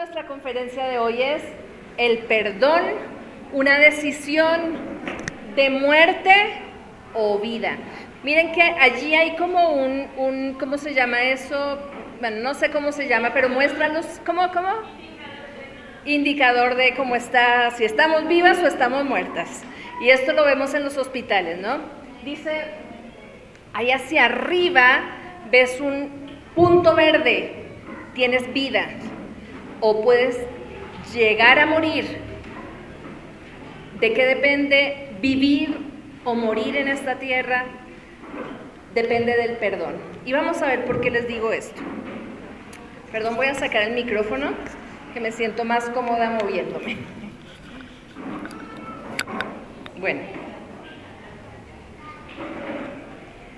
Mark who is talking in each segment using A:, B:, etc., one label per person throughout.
A: nuestra conferencia de hoy es el perdón, una decisión de muerte o vida. Miren que allí hay como un ¿cómo se llama eso? Bueno, no sé cómo se llama, pero muestra los, ¿cómo? Indicador de cómo está, si estamos vivas o estamos muertas. Y esto lo vemos en los hospitales, ¿no? Dice, ahí hacia arriba ves un punto verde, tienes vida, o puedes llegar a morir. ¿De qué depende vivir o morir en esta tierra? Depende del perdón. Y vamos a ver por qué les digo esto. Perdón, voy a sacar el micrófono, que me siento más cómoda moviéndome. Bueno,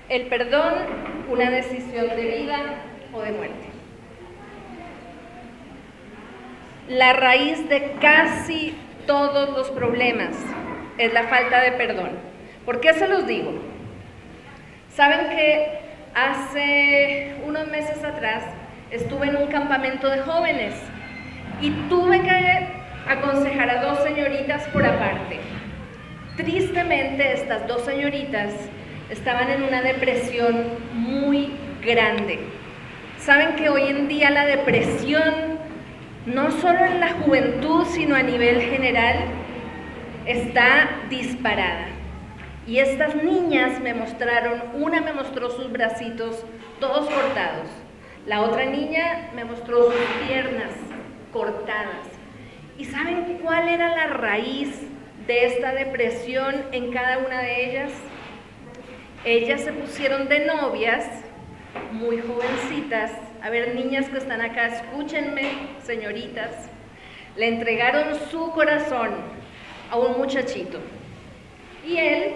A: el perdón, una decisión de vida o de muerte. La raíz de casi todos los problemas es la falta de perdón. ¿Por qué se los digo? Saben que hace unos meses atrás estuve en un campamento de jóvenes y tuve que aconsejar a dos señoritas por aparte. Tristemente, estas dos señoritas estaban en una depresión muy grande. Saben que hoy en día la depresión, no solo en la juventud, sino a nivel general, está disparada. Y estas niñas me mostraron, una me mostró sus bracitos todos cortados, la otra niña me mostró sus piernas cortadas. ¿Y saben cuál era la raíz de esta depresión en cada una de ellas? Ellas se pusieron de novias, muy jovencitas. A ver, niñas que están acá, escúchenme, señoritas. Le entregaron su corazón a un muchachito. Y él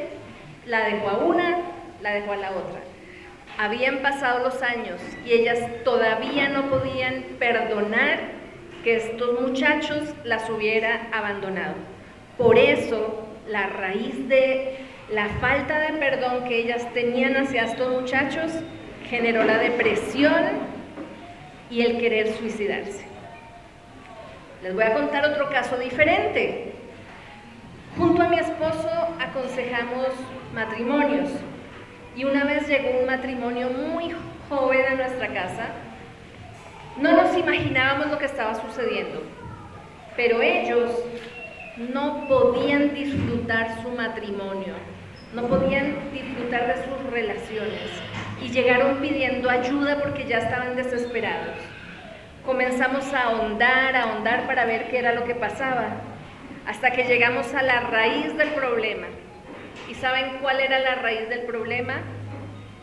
A: la dejó a una, la dejó a la otra. Habían pasado los años y ellas todavía no podían perdonar que estos muchachos las hubiera abandonado. Por eso, la raíz de la falta de perdón que ellas tenían hacia estos muchachos generó la depresión y el querer suicidarse. Les voy a contar otro caso diferente. Junto a mi esposo aconsejamos matrimonios y una vez llegó un matrimonio muy joven a nuestra casa. No nos imaginábamos lo que estaba sucediendo, pero ellos no podían disfrutar su matrimonio, no podían disfrutar de sus relaciones y llegaron pidiendo ayuda porque ya estaban desesperados. Comenzamos a ahondar para ver qué era lo que pasaba, hasta que llegamos a la raíz del problema. ¿Y saben cuál era la raíz del problema?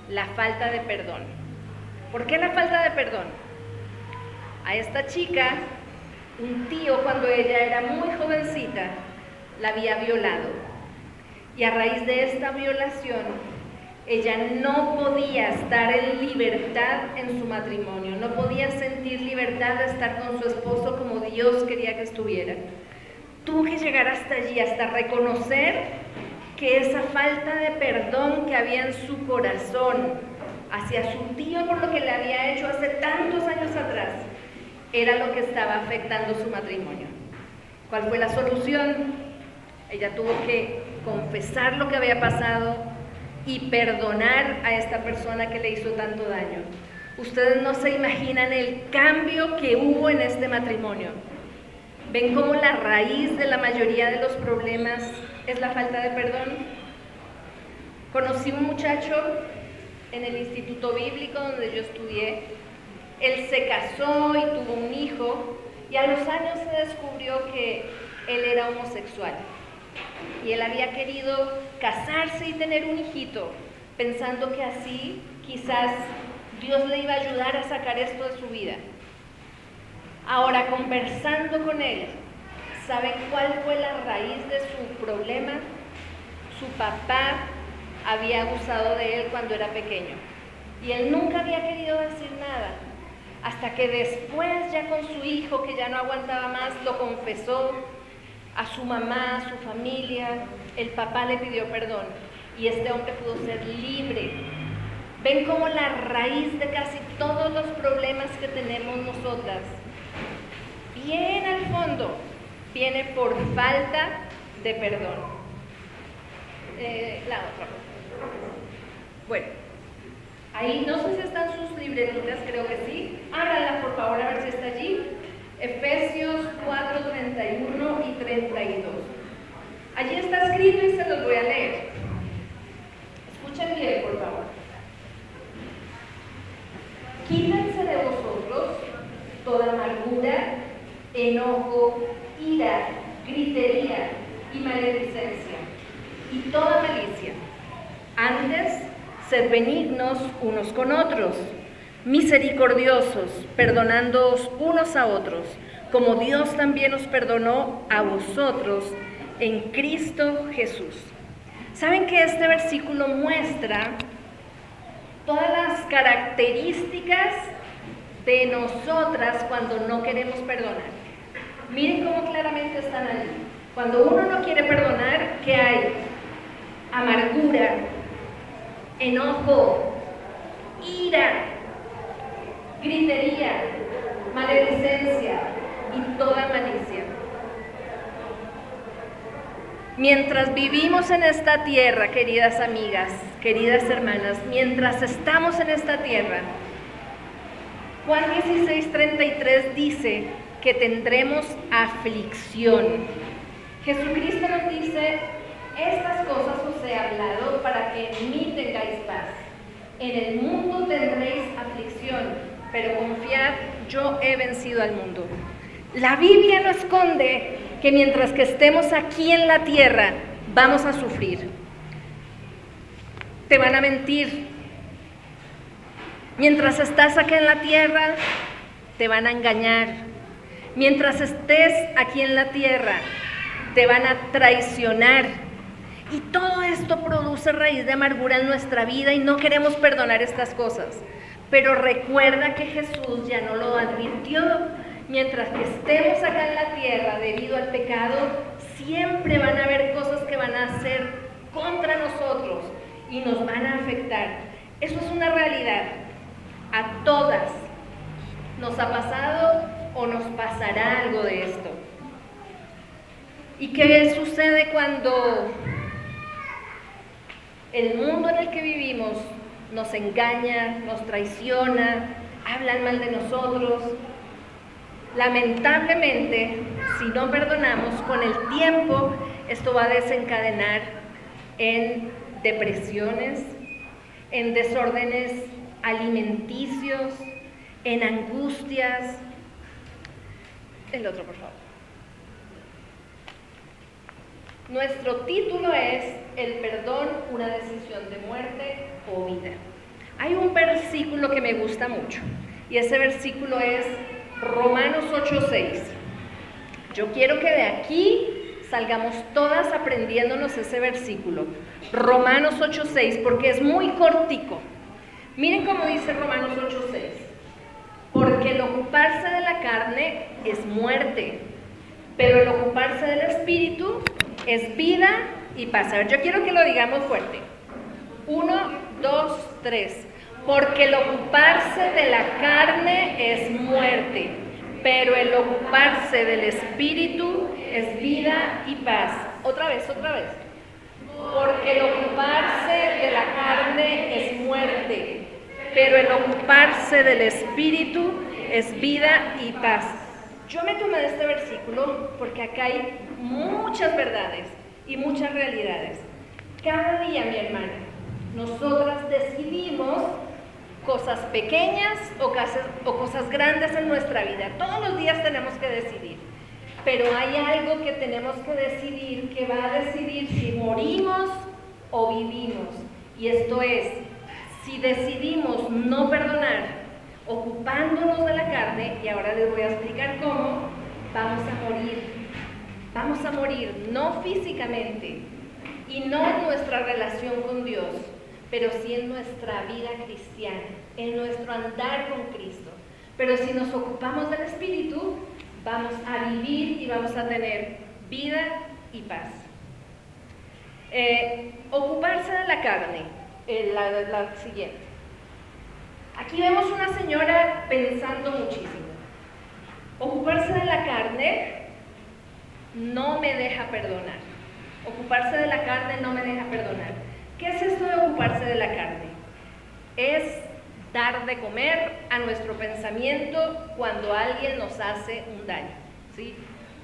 A: La falta de perdón. ¿Por qué la falta de perdón? A esta chica, un tío, cuando ella era muy jovencita, la había violado. Y a raíz de esta violación, ella no podía estar en libertad en su matrimonio, no podía sentir libertad de estar con su esposo como Dios quería que estuviera. Tuvo que llegar hasta allí, hasta reconocer que esa falta de perdón que había en su corazón hacia su tío por lo que le había hecho hace tantos años atrás, era lo que estaba afectando su matrimonio. ¿Cuál fue la solución? Ella tuvo que confesar lo que había pasado y perdonar a esta persona que le hizo tanto daño. Ustedes no se imaginan el cambio que hubo en este matrimonio. ¿Ven cómo la raíz de la mayoría de los problemas es la falta de perdón? Conocí un muchacho en el instituto bíblico donde yo estudié. Él se casó y tuvo un hijo y a los años se descubrió que él era homosexual. Y él había querido casarse y tener un hijito, pensando que así quizás Dios le iba a ayudar a sacar esto de su vida. Ahora, conversando con él, ¿saben cuál fue la raíz de su problema? Su papá había abusado de él cuando era pequeño y él nunca había querido decir nada, hasta que después, ya con su hijo, que ya no aguantaba más, lo confesó a su mamá, a su familia. El papá le pidió perdón y este hombre pudo ser libre. ¿Ven cómo la raíz de casi todos los problemas que tenemos nosotras mundo viene por falta de perdón. La otra. Bueno, ahí no sé si están sus libretitas, creo que sí. Ábranla por favor a ver si está allí. Efesios 4, 31 y 32. Allí está escrito y se los voy a leer. Escuchen bien, por favor. Quítense de vosotros toda amargura, enojo, ira, gritería y maledicencia, y toda malicia. Antes, sed benignos unos con otros, misericordiosos, perdonándoos unos a otros, como Dios también os perdonó a vosotros en Cristo Jesús. ¿Saben que este versículo muestra todas las características de nosotras cuando no queremos perdonar? Miren cómo claramente están allí. Cuando uno no quiere perdonar, ¿qué hay? Amargura, enojo, ira, gritería, maledicencia y toda malicia. Mientras vivimos en esta tierra, queridas amigas, queridas hermanas, mientras estamos en esta tierra, Juan 16:33 dice que tendremos aflicción. Jesucristo nos dice: estas cosas os he hablado para que en mí tengáis paz. En el mundo tendréis aflicción, pero confiad, yo he vencido al mundo. La Biblia no esconde que mientras que estemos aquí en la tierra, vamos a sufrir. Te van a mentir. Mientras estás aquí en la tierra, te van a engañar. Mientras estés aquí en la tierra, te van a traicionar. Y todo esto produce raíz de amargura en nuestra vida y no queremos perdonar estas cosas. Pero recuerda que Jesús ya no lo advirtió. Mientras que estemos acá en la tierra debido al pecado, siempre van a haber cosas que van a hacer contra nosotros y nos van a afectar. Eso es una realidad. A todas nos ha pasado o nos pasará algo de esto. ¿Y qué sucede cuando el mundo en el que vivimos nos engaña, nos traiciona, hablan mal de nosotros? Lamentablemente, si no perdonamos, con el tiempo esto va a desencadenar en depresiones, en desórdenes alimenticios, en angustias. El otro, por favor. Nuestro título es El perdón, una decisión de muerte o vida. Hay un versículo que me gusta mucho y ese versículo es Romanos 8:6. Yo quiero que de aquí salgamos todas aprendiéndonos ese versículo, Romanos 8:6, porque es muy cortico. Miren cómo dice Romanos 8:6. Porque el ocuparse de la carne es muerte, pero el ocuparse del espíritu es vida y paz. A ver, yo quiero que lo digamos fuerte. 1, 2, 3. Porque el ocuparse de la carne es muerte, pero el ocuparse del espíritu es vida y paz. Otra vez. Porque el ocuparse de la carne es muerte, pero el ocuparse del espíritu es vida y paz. Yo me tomé de este versículo porque acá hay muchas verdades y muchas realidades. Cada día, mi hermana, nosotras decidimos cosas pequeñas o cosas grandes en nuestra vida. Todos los días tenemos que decidir. Pero hay algo que tenemos que decidir que va a decidir si morimos o vivimos. Y esto es, si decidimos no perdonar, ocupándonos de la carne, y ahora les voy a explicar cómo, vamos a morir. Vamos a morir, no físicamente, y no en nuestra relación con Dios, pero sí en nuestra vida cristiana, en nuestro andar con Cristo. Pero si nos ocupamos del Espíritu, vamos a vivir y vamos a tener vida y paz. Ocuparse de la carne, la siguiente. Aquí vemos una señora pensando muchísimo. Ocuparse de la carne no me deja perdonar. Ocuparse de la carne no me deja perdonar. ¿Qué es esto de ocuparse de la carne? Es dar de comer a nuestro pensamiento cuando alguien nos hace un daño, ¿sí?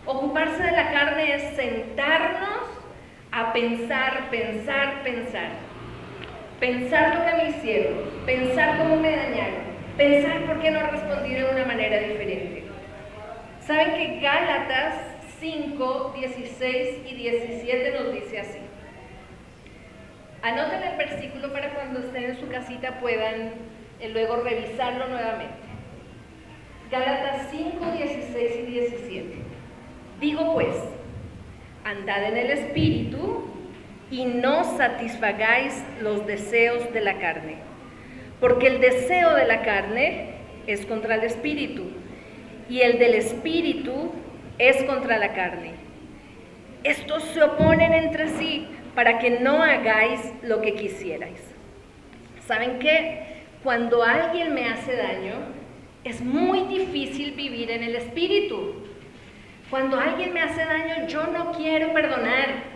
A: Ocuparse de la carne es sentarnos a pensar lo que me hicieron, pensar cómo me dañaron, pensar por qué no respondí de una manera diferente. ¿Saben que Gálatas 5, 16 y 17 nos dice así? Anoten el versículo para cuando estén en su casita puedan luego revisarlo nuevamente. Gálatas 5, 16 y 17. Digo pues, andad en el Espíritu y no satisfagáis los deseos de la carne, porque el deseo de la carne es contra el Espíritu y el del Espíritu es contra la carne. Estos se oponen entre sí para que no hagáis lo que quisierais. ¿Saben qué? Cuando alguien me hace daño, es muy difícil vivir en el Espíritu. Cuando alguien me hace daño, yo no quiero perdonar.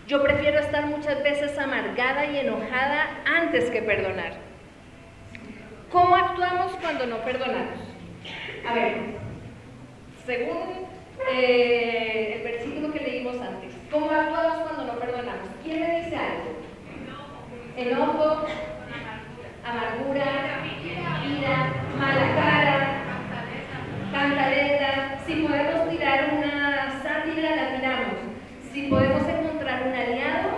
A: Yo prefiero estar muchas veces amargada y enojada antes que perdonar. ¿Cómo actuamos cuando no perdonamos? A ver, según el versículo que leímos antes, ¿cómo actuamos cuando no perdonamos? ¿Quién me dice algo? Enojo, amargura, ira, mala cara, cantaleta. Si podemos tirar una sátira, la tiramos. Si podemos encontrar un aliado,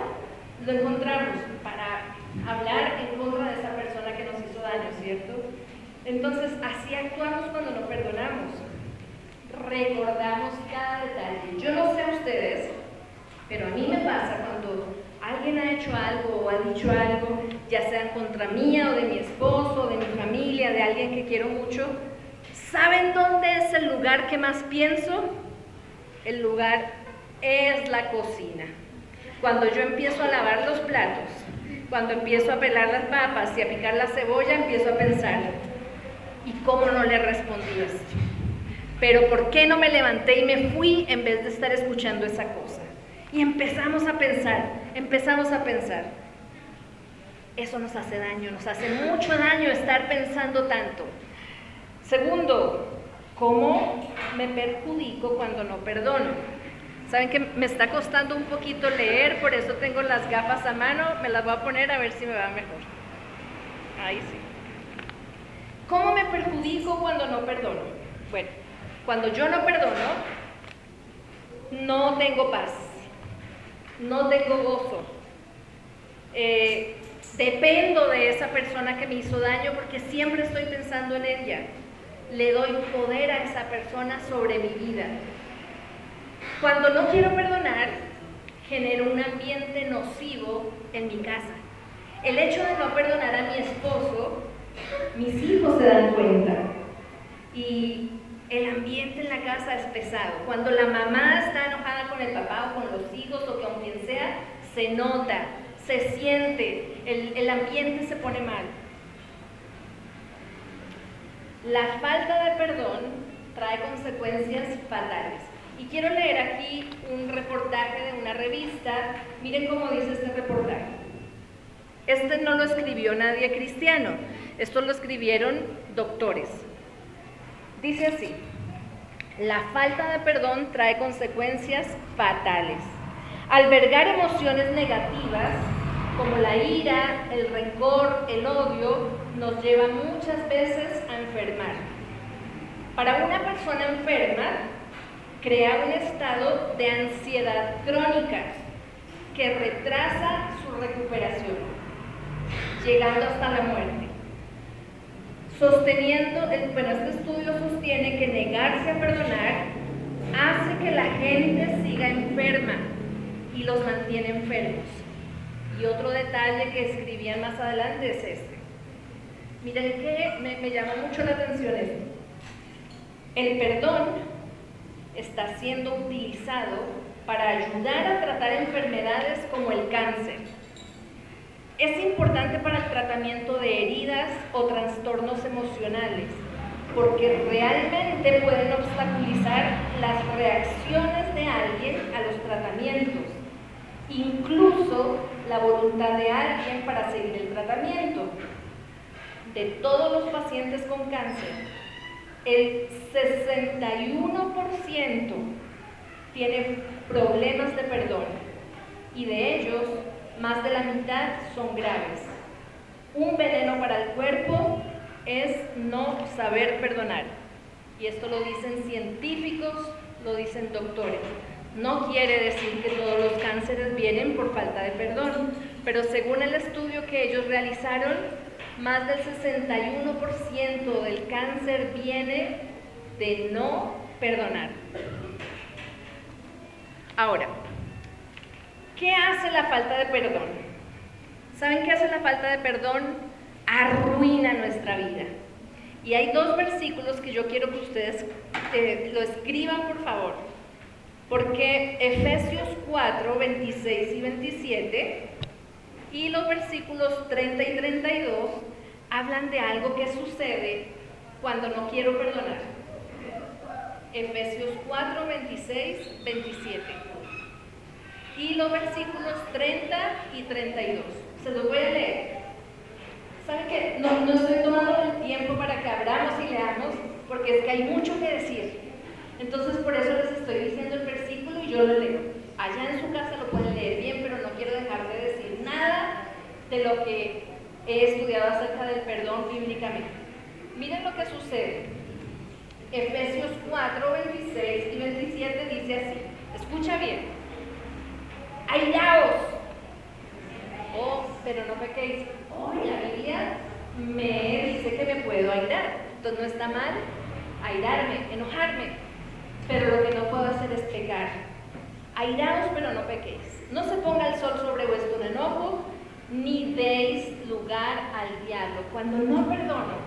A: lo encontramos para hablar en contra de esa persona que nos hizo daño, ¿cierto? Entonces, así actuamos cuando no perdonamos. Recordamos cada detalle. Yo no sé a ustedes, pero a mí me pasa cuando alguien ha hecho algo o ha dicho algo, ya sea en contra mía o de mi esposo, de mi familia, de alguien que quiero mucho. ¿Saben dónde es el lugar que más pienso? El lugar es la cocina. Cuando yo empiezo a lavar los platos, cuando empiezo a pelar las papas y a picar la cebolla, empiezo a pensar, ¿y cómo no le respondí esto? Pero ¿por qué no me levanté y me fui en vez de estar escuchando esa cosa? Y empezamos a pensar. Eso nos hace daño, nos hace mucho daño estar pensando tanto. Segundo, ¿cómo me perjudico cuando no perdono? Saben que me está costando un poquito leer, por eso tengo las gafas a mano, me las voy a poner a ver si me va mejor. Ahí sí. ¿Cómo me perjudico cuando no perdono? Bueno, cuando yo no perdono, no tengo paz, no tengo gozo. Dependo de esa persona que me hizo daño porque siempre estoy pensando en ella. Le doy poder a esa persona sobre mi vida. Cuando no quiero perdonar, genero un ambiente nocivo en mi casa. El hecho de no perdonar a mi esposo, mis hijos se dan cuenta. Y el ambiente en la casa es pesado. Cuando la mamá está enojada con el papá o con los hijos o con quien sea, se nota, se siente, el ambiente se pone mal. La falta de perdón trae consecuencias fatales. Y quiero leer aquí un reportaje de una revista. Miren cómo dice este reportaje. Este no lo escribió nadie cristiano, esto lo escribieron doctores. Dice así: la falta de perdón trae consecuencias fatales. Albergar emociones negativas como la ira, el rencor, el odio, nos lleva muchas veces a enfermar. Para una persona enferma, crea un estado de ansiedad crónica que retrasa su recuperación, llegando hasta la muerte. Este estudio sostiene que negarse a perdonar hace que la gente siga enferma y los mantiene enfermos. Y otro detalle que escribían más adelante es este. Miren que me llama mucho la atención esto. El perdón está siendo utilizado para ayudar a tratar enfermedades como el cáncer. Es importante para el tratamiento de heridas o trastornos emocionales, porque realmente pueden obstaculizar las reacciones de alguien incluso la voluntad de alguien para seguir el tratamiento. De todos los pacientes con cáncer, el 61% tiene problemas de perdón y de ellos, más de la mitad son graves. Un veneno para el cuerpo es no saber perdonar. Y esto lo dicen científicos, lo dicen doctores. No quiere decir que todos los cánceres vienen por falta de perdón, pero según el estudio que ellos realizaron, más del 61% del cáncer viene de no perdonar. Ahora, ¿qué hace la falta de perdón? ¿Saben qué hace la falta de perdón? Arruina nuestra vida. Y hay dos versículos que yo quiero que ustedes lo escriban, por favor. Porque Efesios 4, 26 y 27 y los versículos 30 y 32 hablan de algo que sucede cuando no quiero perdonar. Efesios 4, 26, 27. Y los versículos 30 y 32. Se los voy a leer. ¿Saben qué? No estoy tomando el tiempo para que abramos y leamos, porque es que hay mucho que decir. Entonces, por eso les estoy diciendo el versículo y yo lo leo. Allá en su casa lo pueden leer bien, pero no quiero dejar de decir nada de lo que he estudiado acerca del perdón bíblicamente. Miren lo que sucede. Efesios 4, 26 y 27 dice así. Escucha bien. Airaos. Oh, pero no pequéis. Oh, la Biblia me dice que me puedo airar. Entonces no está mal airarme, enojarme. Pero lo que no puedo hacer es pecar. Airaos, pero no pequéis. No se ponga el sol sobre vuestro enojo, ni deis lugar al diablo. Cuando no perdono,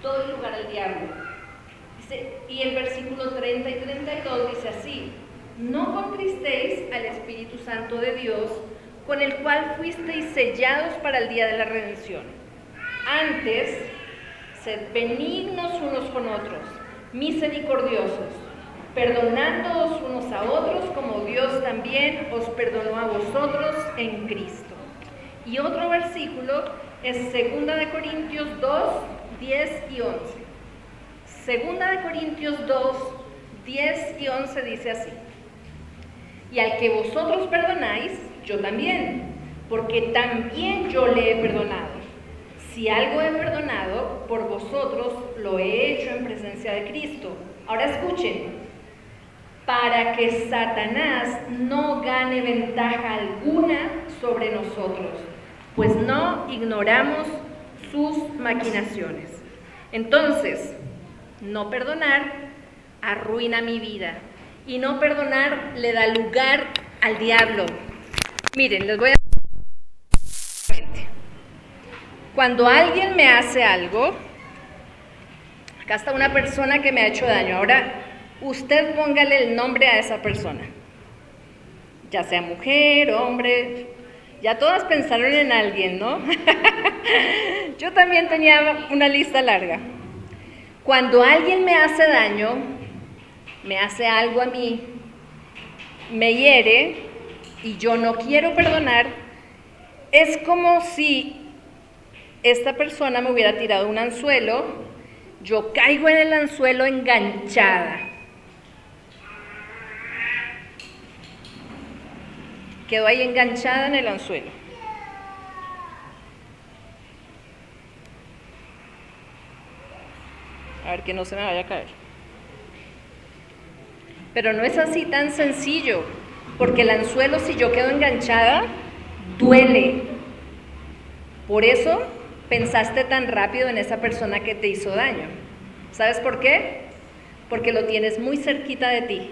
A: doy lugar al diablo. Dice, y el versículo 30 y 32 dice así: no contristéis al Espíritu Santo de Dios, con el cual fuisteis sellados para el día de la redención. Antes, sed benignos unos con otros, misericordiosos, perdonándoos unos a otros, como Dios también os perdonó a vosotros en Cristo. Y otro versículo es 2 Corintios 2, 10 y 11. 2 Corintios 2, 10 y 11 dice así: y al que vosotros perdonáis, yo también, porque también yo le he perdonado. Si algo he perdonado, por vosotros lo he hecho en presencia de Cristo. Ahora escuchen: para que Satanás no gane ventaja alguna sobre nosotros, pues no ignoramos sus maquinaciones. Entonces, no perdonar arruina mi vida, y no perdonar le da lugar al diablo. Miren, les voy a... Cuando alguien me hace algo, acá está una persona que me ha hecho daño. Ahora, usted póngale el nombre a esa persona, ya sea mujer, hombre, ya todas pensaron en alguien, ¿no? Yo también tenía una lista larga. Cuando alguien me hace daño, me hace algo a mí, me hiere y yo no quiero perdonar, es como si esta persona me hubiera tirado un anzuelo, yo caigo en el anzuelo enganchada. Quedo ahí enganchada en el anzuelo. A ver que no se me vaya a caer. Pero no es así tan sencillo, porque el anzuelo, si yo quedo enganchada, duele. Por eso pensaste tan rápido en esa persona que te hizo daño. ¿Sabes por qué? Porque lo tienes muy cerquita de ti.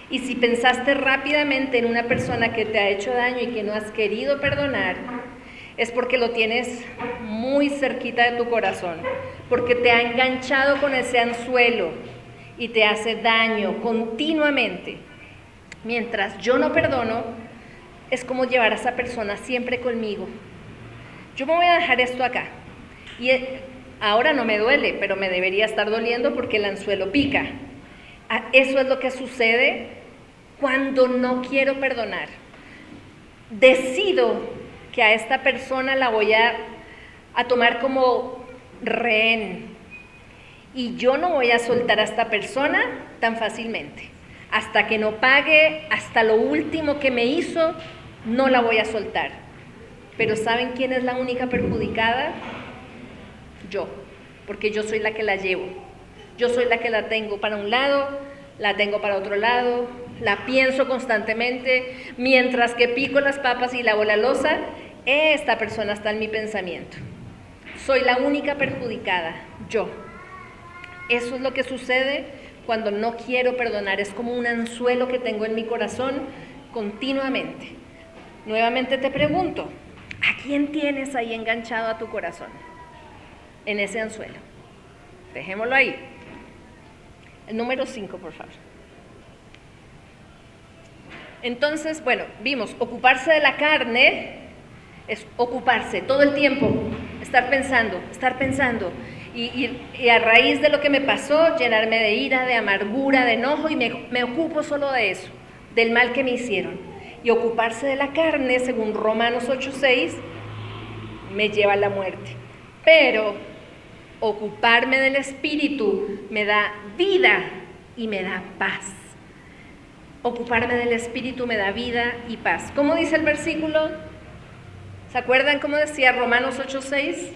A: Y si pensaste rápidamente en una persona que te ha hecho daño y que no has querido perdonar, es porque lo tienes muy cerquita de tu corazón, porque te ha enganchado con ese anzuelo y te hace daño continuamente. Mientras yo no perdono, es como llevar a esa persona siempre conmigo. Yo me voy a dejar esto acá, y ahora no me duele, pero me debería estar doliendo porque el anzuelo pica. Eso es lo que sucede cuando no quiero perdonar. decido que a esta persona la voy a tomar como rehén. Y yo no voy a soltar a esta persona tan fácilmente. Hasta que no pague, hasta lo último que me hizo, no la voy a soltar. Pero ¿saben quién es la única perjudicada? Yo, porque yo soy la que la llevo. Yo soy la que la tengo para un lado, la tengo para otro lado, la pienso constantemente, mientras que pico las papas y lavo la loza, esta persona está en mi pensamiento. Soy la única perjudicada, yo. Eso es lo que sucede cuando no quiero perdonar, es como un anzuelo que tengo en mi corazón continuamente. Nuevamente te pregunto, ¿a quién tienes ahí enganchado a tu corazón? En ese anzuelo. Dejémoslo ahí. El número 5, por favor. Entonces, bueno, vimos, ocuparse de la carne es ocuparse todo el tiempo, estar pensando. Y a raíz de lo que me pasó, llenarme de ira, de amargura, de enojo, y me ocupo solo de eso, del mal que me hicieron. Y ocuparse de la carne, según Romanos 8:6, me lleva a la muerte. Pero ocuparme del Espíritu me da vida y me da paz. Ocuparme del Espíritu me da vida y paz. ¿Cómo dice el versículo? ¿Se acuerdan cómo decía Romanos 8:6?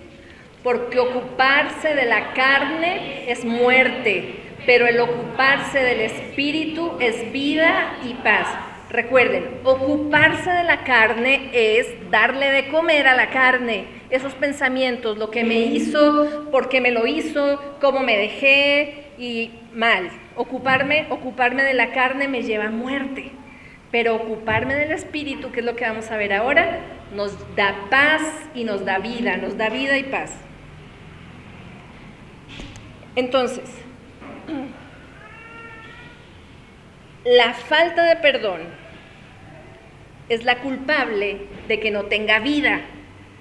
A: Porque ocuparse de la carne es muerte, pero el ocuparse del Espíritu es vida y paz. Recuerden, ocuparse de la carne es darle de comer a la carne, esos pensamientos, lo que me hizo, por qué me lo hizo, cómo me dejé y mal. Ocuparme de la carne me lleva a muerte, pero ocuparme del Espíritu, que es lo que vamos a ver ahora, nos da paz y nos da vida y paz. Entonces, la falta de perdón es la culpable de que no tenga vida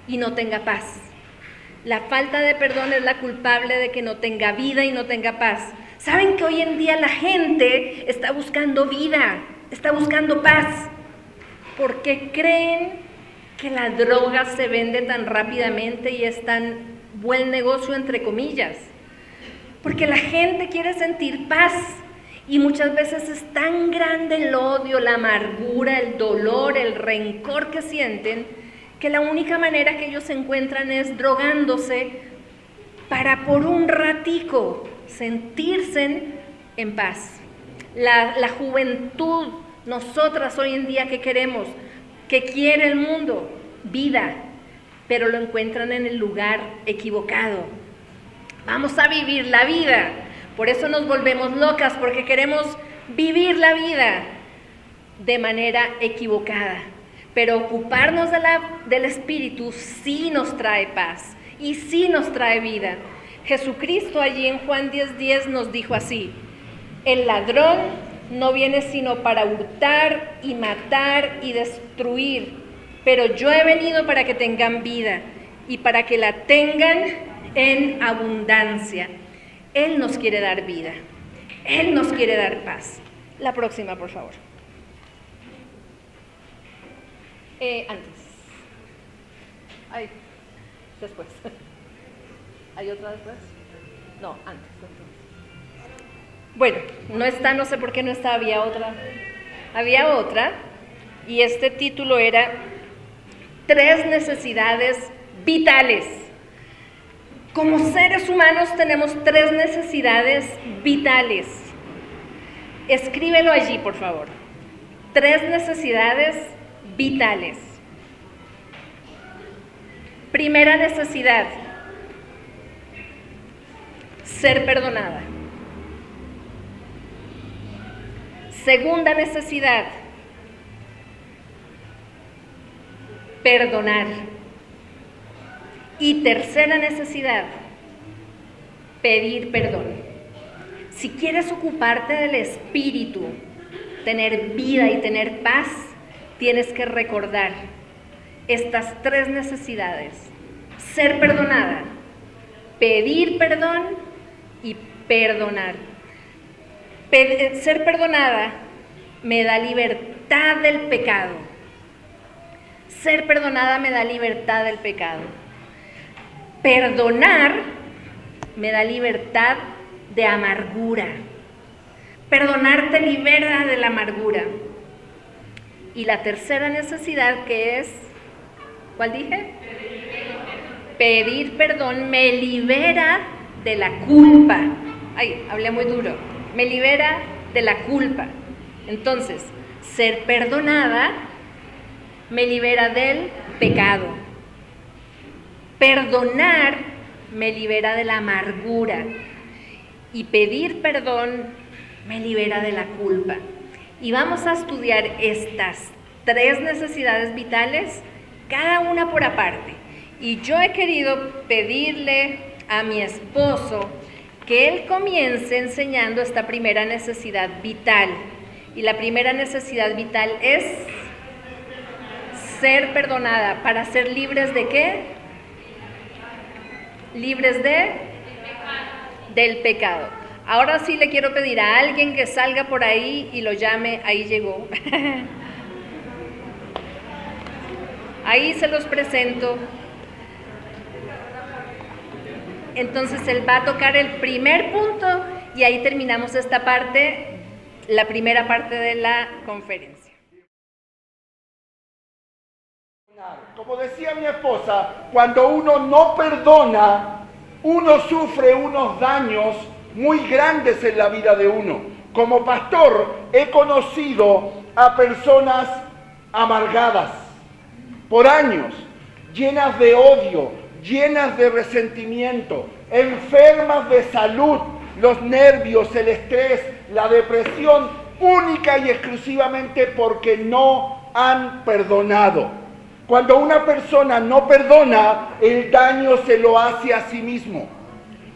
A: y no tenga paz. La falta de perdón es la culpable de que no tenga vida y no tenga paz. ¿Saben que hoy en día la gente está buscando vida, está buscando paz? Porque creen que la droga se vende tan rápidamente y es tan buen negocio, entre comillas. Porque la gente quiere sentir paz y muchas veces es tan grande el odio, la amargura, el dolor, el rencor que sienten, que la única manera que ellos se encuentran es drogándose para por un ratico sentirse en paz. La juventud, nosotras hoy en día, ¿qué queremos? ¿Qué quiere el mundo? Vida, pero lo encuentran en el lugar equivocado. Vamos a vivir la vida, por eso nos volvemos locas, porque queremos vivir la vida de manera equivocada. Pero ocuparnos del Espíritu sí nos trae paz y sí nos trae vida. Jesucristo allí en Juan 10:10 nos dijo así: el ladrón no viene sino para hurtar y matar y destruir, pero yo he venido para que tengan vida y para que la tengan en abundancia. Él nos quiere dar vida, Él nos quiere dar paz. La próxima, por favor. Después. ¿Hay otra después? No, antes. Bueno, no está, no sé por qué no está, había otra, y este título era 3 necesidades vitales. Como seres humanos tenemos 3 necesidades vitales. Escríbelo allí, por favor. 3 necesidades vitales. Primera necesidad: ser perdonada. Segunda necesidad: perdonar. Y tercera necesidad: pedir perdón. Si quieres ocuparte del Espíritu, tener vida y tener paz, tienes que recordar estas 3 necesidades: ser perdonada, pedir perdón y perdonar. Ser perdonada me da libertad del pecado. ser perdonada me da libertad del pecado. Perdonar me da libertad de amargura. Perdonar te libera de la amargura. Y la tercera necesidad, que es, ¿cuál dije? Pedir perdón me libera de la culpa. Ay, hablé muy duro. Me libera de la culpa. Entonces, ser perdonada me libera del pecado. Perdonar me libera de la amargura. Y pedir perdón me libera de la culpa. Y vamos a estudiar estas tres necesidades vitales, cada una por aparte. Y yo he querido pedirle a mi esposo que él comience enseñando esta primera necesidad vital. Y la primera necesidad vital es ser perdonada. ¿Para ser libres de qué? Libres del pecado. Ahora sí le quiero pedir a alguien que salga por ahí y lo llame. Ahí llegó. Ahí se los presento. Entonces él va a tocar el primer punto y ahí terminamos esta parte, la primera parte de la conferencia.
B: Como decía mi esposa, cuando uno no perdona, uno sufre unos daños muy grandes en la vida de uno. Como pastor he conocido a personas amargadas por años, llenas de odio, llenas de resentimiento, enfermas de salud, los nervios, el estrés, la depresión, única y exclusivamente porque no han perdonado. Cuando una persona no perdona, el daño se lo hace a sí mismo.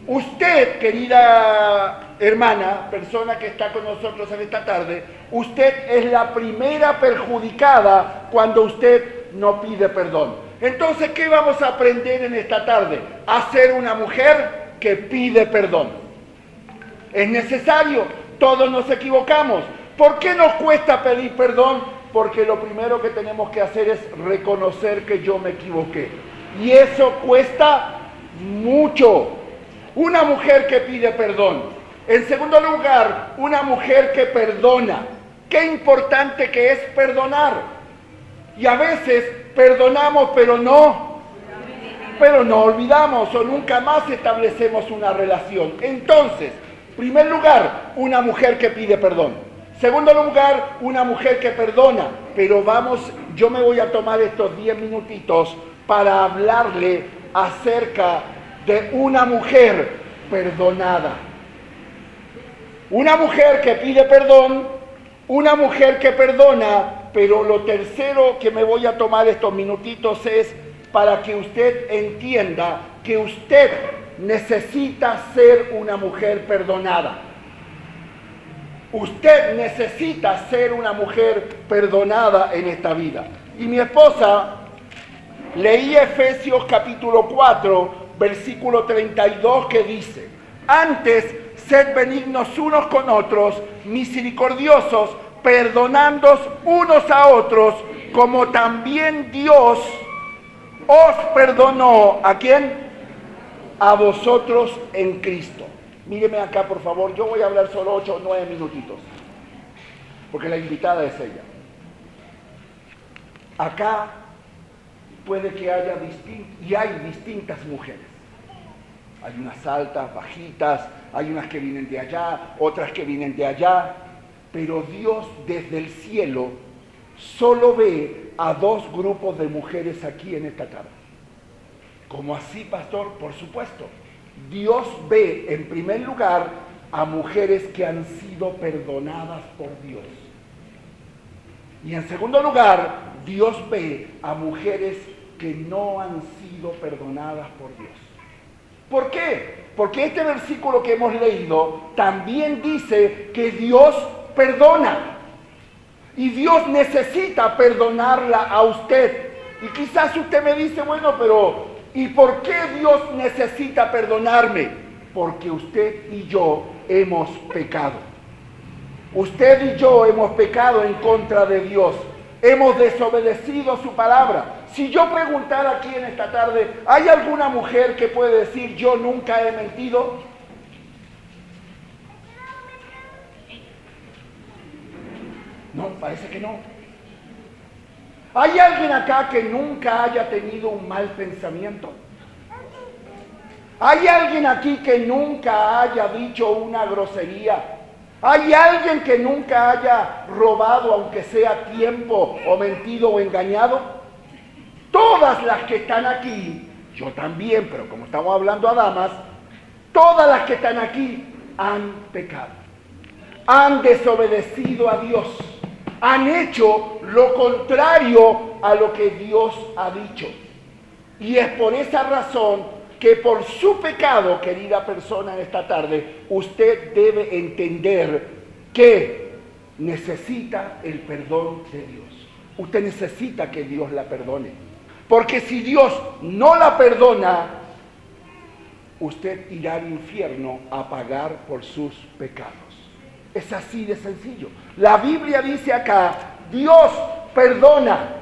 B: Usted, querida hermana, persona que está con nosotros en esta tarde, usted es la primera perjudicada cuando usted no pide perdón. Entonces, ¿qué vamos a aprender en esta tarde? A ser una mujer que pide perdón. Es necesario, todos nos equivocamos. ¿Por qué nos cuesta pedir perdón? Porque lo primero que tenemos que hacer es reconocer que yo me equivoqué. Y eso cuesta mucho. Una mujer que pide perdón. En segundo lugar, una mujer que perdona. Qué importante que es perdonar. Y a veces perdonamos, pero no olvidamos o nunca más establecemos una relación. Entonces, en primer lugar, una mujer que pide perdón. Segundo lugar, una mujer que perdona. Pero yo me voy a tomar estos 10 minutitos para hablarle acerca de una mujer perdonada. Una mujer que pide perdón, una mujer que perdona, pero lo tercero que me voy a tomar estos minutitos es para que usted entienda que usted necesita ser una mujer perdonada. Usted necesita ser una mujer perdonada en esta vida. Y mi esposa leía Efesios capítulo 4, versículo 32 que dice: antes, sed benignos unos con otros, misericordiosos, perdonándoos unos a otros, como también Dios os perdonó. ¿A quién? A vosotros en Cristo. Míreme acá, por favor. Yo voy a hablar solo 8 o 9 minutitos, porque la invitada es ella. Acá puede que haya hay distintas mujeres. Hay unas altas, bajitas, hay unas que vienen de allá, otras que vienen de allá. Pero Dios desde el cielo solo ve a 2 grupos de mujeres aquí en esta tarde. ¿Cómo así, pastor? Por supuesto. Dios ve en primer lugar a mujeres que han sido perdonadas por Dios. Y en segundo lugar, Dios ve a mujeres que no han sido perdonadas por Dios. ¿Por qué? Porque este versículo que hemos leído también dice que Dios perdona. Y Dios necesita perdonarla a usted. Y quizás usted me dice, bueno, pero ¿y por qué Dios necesita perdonarme? Porque usted y yo hemos pecado. Usted y yo hemos pecado en contra de Dios. Hemos desobedecido su palabra. Si yo preguntara aquí en esta tarde, ¿hay alguna mujer que puede decir yo nunca he mentido? No, parece que no. ¿Hay alguien acá que nunca haya tenido un mal pensamiento? ¿Hay alguien aquí que nunca haya dicho una grosería? ¿Hay alguien que nunca haya robado, aunque sea tiempo, o mentido o engañado? Todas las que están aquí, yo también, pero como estamos hablando a damas, todas las que están aquí han pecado, han desobedecido a Dios, han hecho lo contrario a lo que Dios ha dicho. Y es por esa razón que por su pecado, querida persona, en esta tarde, usted debe entender que necesita el perdón de Dios. Usted necesita que Dios la perdone. Porque si Dios no la perdona, usted irá al infierno a pagar por sus pecados. Es así de sencillo. La Biblia dice acá, Dios perdona.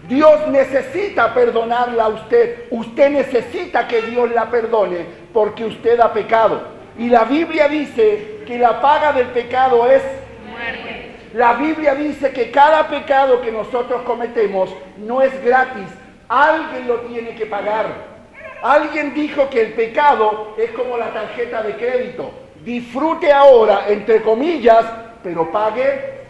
B: Dios necesita perdonarla a usted. Usted necesita que Dios la perdone porque usted ha pecado. Y la Biblia dice que la paga del pecado es muerte. La Biblia dice que cada pecado que nosotros cometemos no es gratis. Alguien lo tiene que pagar. Alguien dijo que el pecado es como la tarjeta de crédito. Disfrute ahora, entre comillas, pero pague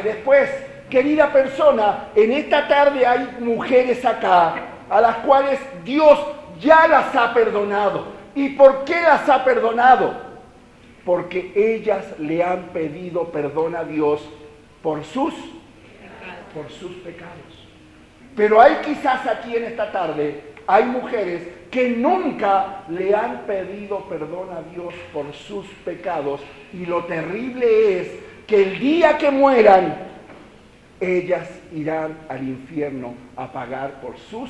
B: después. Querida persona, en esta tarde hay mujeres acá a las cuales Dios ya las ha perdonado. ¿Y por qué las ha perdonado? Porque ellas le han pedido perdón a Dios por sus pecados. Pero hay quizás aquí en esta tarde, hay mujeres que nunca le han pedido perdón a Dios por sus pecados. Y lo terrible es que el día que mueran, ellas irán al infierno a pagar por sus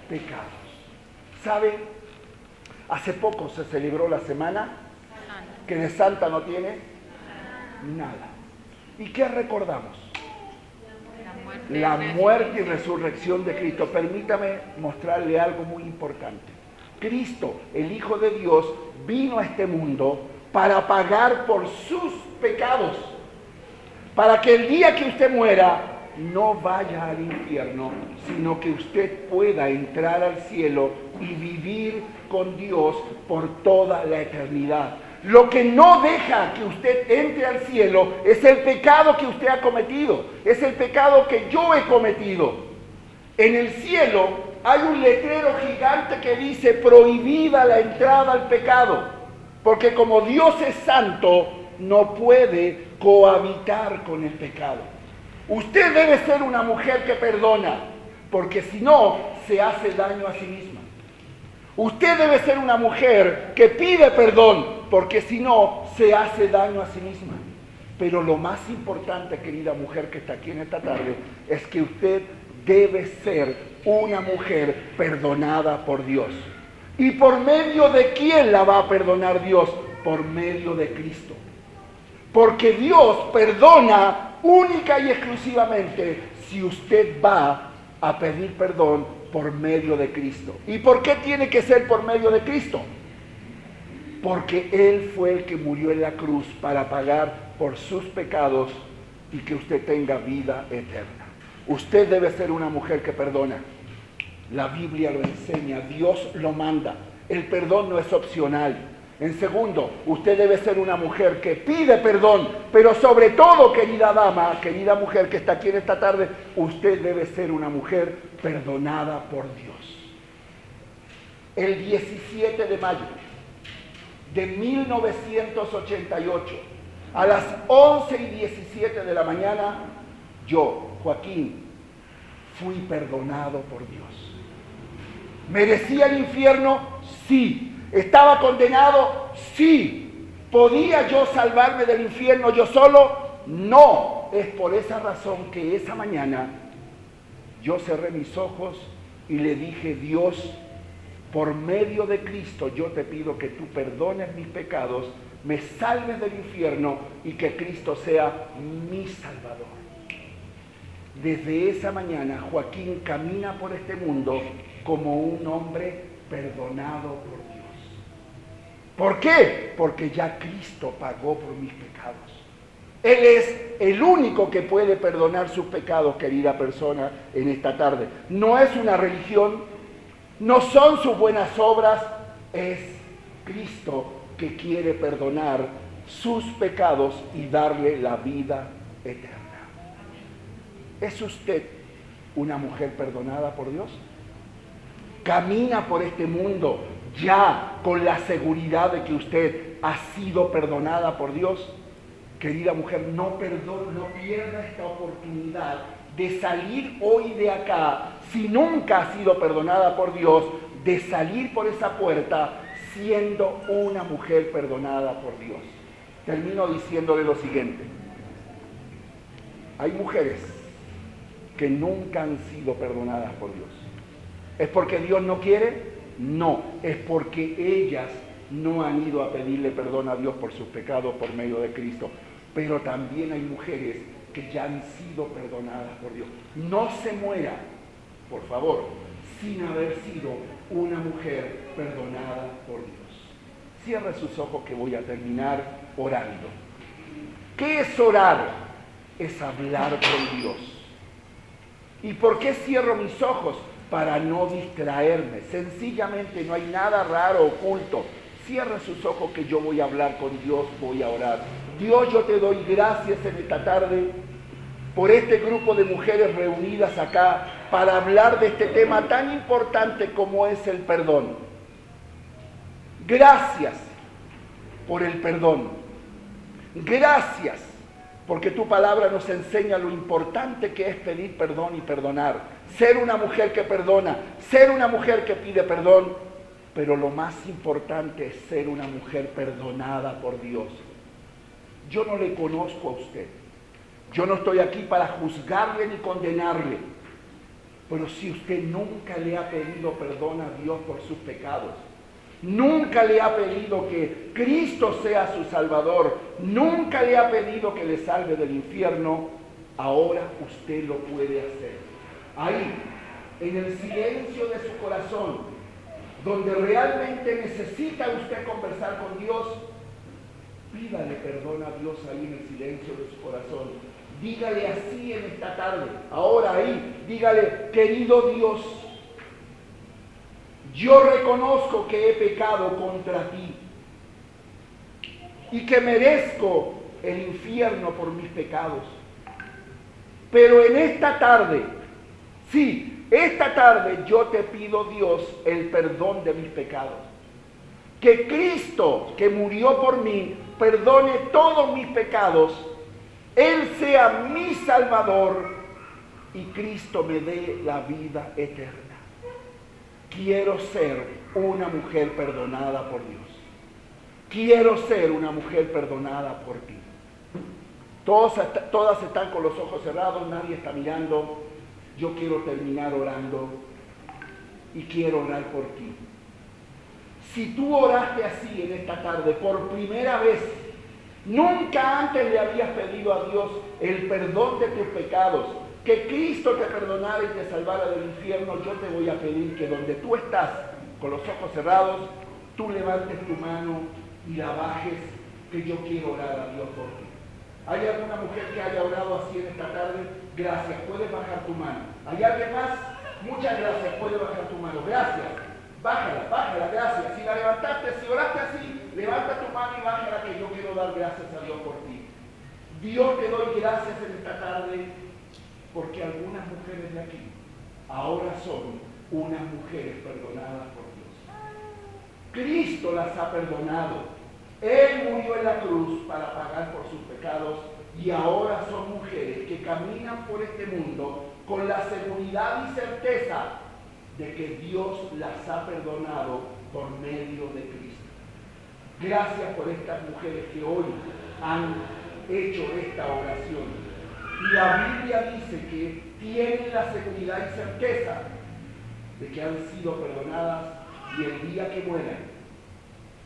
B: pecados. ¿Sabe? Hace poco se celebró la semana que de Santa no tiene nada. ¿Y qué recordamos? La muerte y resurrección de Cristo. Permítame mostrarle algo muy importante. Cristo, el Hijo de Dios, vino a este mundo para pagar por sus pecados. Para que el día que usted muera no vaya al infierno, sino que usted pueda entrar al cielo y vivir con Dios por toda la eternidad. Lo que no deja que usted entre al cielo es el pecado que usted ha cometido, es el pecado que yo he cometido. En el cielo hay un letrero gigante que dice prohibida la entrada al pecado, porque como Dios es santo, no puede cohabitar con el pecado. Usted debe ser una mujer que perdona, porque si no, se hace daño a sí misma. Usted debe ser una mujer que pide perdón, porque si no, se hace daño a sí misma. Pero lo más importante, querida mujer que está aquí en esta tarde, es que usted debe ser una mujer perdonada por Dios. ¿Y por medio de quién la va a perdonar Dios? Por medio de Cristo. Porque Dios perdona única y exclusivamente si usted va a pedir perdón por medio de Cristo. ¿Y por qué tiene que ser por medio de Cristo? Porque Él fue el que murió en la cruz para pagar por sus pecados y que usted tenga vida eterna. Usted debe ser una mujer que perdona. La Biblia lo enseña, Dios lo manda. El perdón no es opcional. En segundo, usted debe ser una mujer que pide perdón, pero sobre todo, querida dama, querida mujer que está aquí en esta tarde, usted debe ser una mujer perdonada por Dios. El 17 de mayo de 1988, a las 11:17 de la mañana, yo, Joaquín, fui perdonado por Dios. ¿Merecía el infierno? Sí. ¿Estaba condenado? Sí. ¿Podía yo salvarme del infierno yo solo? No. Es por esa razón que esa mañana yo cerré mis ojos y le dije: Dios, por medio de Cristo yo te pido que tú perdones mis pecados, me salves del infierno y que Cristo sea mi Salvador. Desde esa mañana Joaquín camina por este mundo como un hombre perdonado por Dios. ¿Por qué? Porque ya Cristo pagó por mis pecados. Él es el único que puede perdonar sus pecados, querida persona, en esta tarde. No es una religión, no son sus buenas obras, es Cristo que quiere perdonar sus pecados y darle la vida eterna. ¿Es usted una mujer perdonada por Dios? ¿Camina por este mundo ya con la seguridad de que usted ha sido perdonada por Dios? Querida mujer, no pierda esta oportunidad de salir hoy de acá, si nunca ha sido perdonada por Dios, de salir por esa puerta siendo una mujer perdonada por Dios. Termino diciéndole lo siguiente. Hay mujeres que nunca han sido perdonadas por Dios. ¿Es porque Dios no quiere? No, es porque ellas no han ido a pedirle perdón a Dios por sus pecados por medio de Cristo. Pero también hay mujeres que ya han sido perdonadas por Dios. No se muera, por favor, sin haber sido una mujer perdonada por Dios. Cierre sus ojos que voy a terminar orando. ¿Qué es orar? Es hablar con Dios. ¿Y por qué cierro mis ojos? Para no distraerme. Sencillamente no hay nada raro, oculto. Cierre sus ojos que yo voy a hablar con Dios, voy a orar. Dios, yo te doy gracias en esta tarde por este grupo de mujeres reunidas acá para hablar de este tema tan importante como es el perdón. Gracias por el perdón. Gracias porque tu palabra nos enseña lo importante que es pedir perdón y perdonar. Ser una mujer que perdona, ser una mujer que pide perdón, pero lo más importante es ser una mujer perdonada por Dios. Yo no le conozco a usted. Yo no estoy aquí para juzgarle ni condenarle. Pero si usted nunca le ha pedido perdón a Dios por sus pecados, nunca le ha pedido que Cristo sea su Salvador, nunca le ha pedido que le salve del infierno, ahora usted lo puede hacer. Ahí, en el silencio de su corazón, donde realmente necesita usted conversar con Dios, pídale perdón a Dios ahí en el silencio de su corazón. Dígale así en esta tarde, ahora ahí, dígale, querido Dios, yo reconozco que he pecado contra ti y que merezco el infierno por mis pecados. Pero en esta tarde, sí, esta tarde yo te pido, Dios, el perdón de mis pecados. Que Cristo, que murió por mí, perdone todos mis pecados. Él sea mi Salvador y Cristo me dé la vida eterna. Quiero ser una mujer perdonada por Dios. Quiero ser una mujer perdonada por ti. Todas están con los ojos cerrados, nadie está mirando. Yo quiero terminar orando y quiero orar por ti. Si tú oraste así en esta tarde por primera vez, nunca antes le habías pedido a Dios el perdón de tus pecados, que Cristo te perdonara y te salvara del infierno, yo te voy a pedir que donde tú estás, con los ojos cerrados, tú levantes tu mano y la bajes, que yo quiero orar a Dios por ti. ¿Hay alguna mujer que haya orado así en esta tarde? Gracias, puedes bajar tu mano. ¿Hay alguien más? Muchas gracias, puedes bajar tu mano. Gracias. Bájala, gracias. Si la levantaste, si oraste así, levanta tu mano y bájala, que yo quiero dar gracias a Dios por ti. Dios, te doy gracias en esta tarde, porque algunas mujeres de aquí ahora son unas mujeres perdonadas por Dios. Cristo las ha perdonado. Él murió en la cruz para pagar por sus pecados y ahora son mujeres que caminan por este mundo con la seguridad y certeza de que Dios las ha perdonado por medio de Cristo. Gracias por estas mujeres que hoy han hecho esta oración. Y la Biblia dice que tienen la seguridad y certeza de que han sido perdonadas y el día que mueran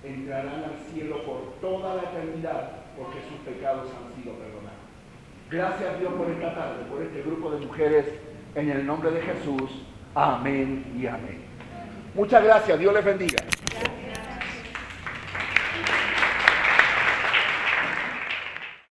B: entrarán al cielo por toda la eternidad porque sus pecados han sido perdonados. Gracias Dios por esta tarde, por este grupo de mujeres, en el nombre de Jesús. Amén y amén. Muchas gracias, Dios les bendiga.
A: Gracias.